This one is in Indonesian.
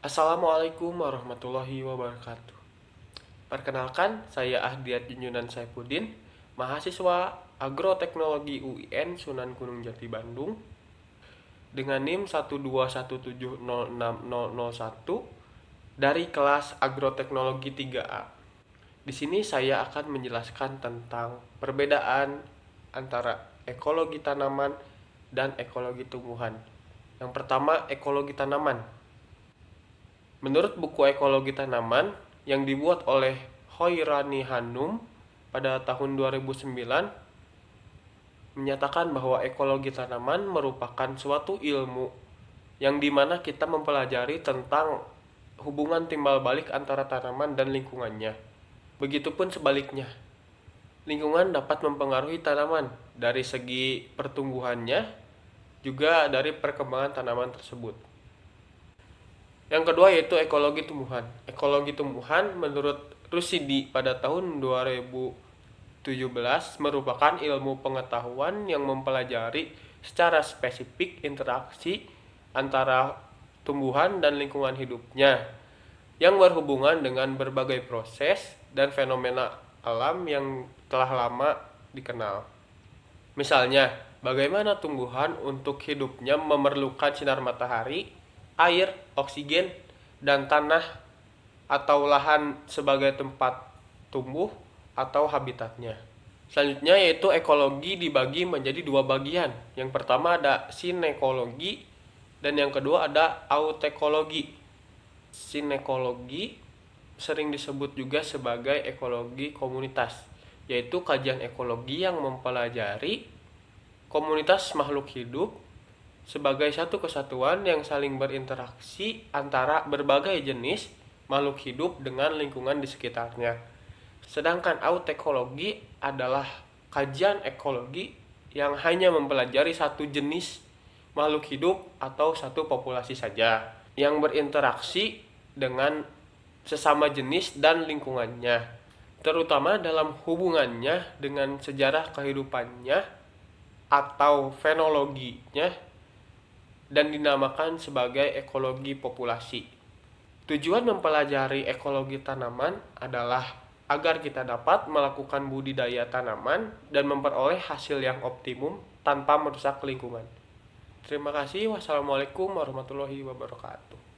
Assalamualaikum warahmatullahi wabarakatuh. Perkenalkan, saya Ahdiat Junjunan Saifuddin, mahasiswa Agroteknologi UIN Sunan Gunung Jati Bandung dengan NIM 121706001 dari kelas Agroteknologi 3A. Di sini saya akan menjelaskan tentang perbedaan antara ekologi tanaman dan ekologi tumbuhan. Yang pertama, ekologi tanaman. Menurut buku Ekologi Tanaman yang dibuat oleh Hoirani Hanum pada tahun 2009, menyatakan bahwa ekologi tanaman merupakan suatu ilmu yang dimana kita mempelajari tentang hubungan timbal balik antara tanaman dan lingkungannya. Begitupun sebaliknya, lingkungan dapat mempengaruhi tanaman dari segi pertumbuhannya, juga dari perkembangan tanaman tersebut. Yang kedua yaitu ekologi tumbuhan. Ekologi tumbuhan menurut Rusidi pada tahun 2017 merupakan ilmu pengetahuan yang mempelajari secara spesifik interaksi antara tumbuhan dan lingkungan hidupnya yang berhubungan dengan berbagai proses dan fenomena alam yang telah lama dikenal. Misalnya, bagaimana tumbuhan untuk hidupnya memerlukan sinar matahari, air, oksigen, dan tanah atau lahan sebagai tempat tumbuh atau habitatnya. Selanjutnya yaitu ekologi dibagi menjadi dua bagian. Yang pertama ada sinekologi dan yang kedua ada autekologi. Sinekologi sering disebut juga sebagai ekologi komunitas, yaitu kajian ekologi yang mempelajari komunitas makhluk hidup sebagai satu kesatuan yang saling berinteraksi antara berbagai jenis makhluk hidup dengan lingkungan di sekitarnya. Sedangkan autekologi adalah kajian ekologi yang hanya mempelajari satu jenis makhluk hidup atau satu populasi saja yang berinteraksi dengan sesama jenis dan lingkungannya, terutama dalam hubungannya dengan sejarah kehidupannya atau fenologinya, dan dinamakan sebagai ekologi populasi. Tujuan mempelajari ekologi tanaman adalah agar kita dapat melakukan budidaya tanaman dan memperoleh hasil yang optimum tanpa merusak lingkungan. Terima kasih. Wassalamualaikum warahmatullahi wabarakatuh.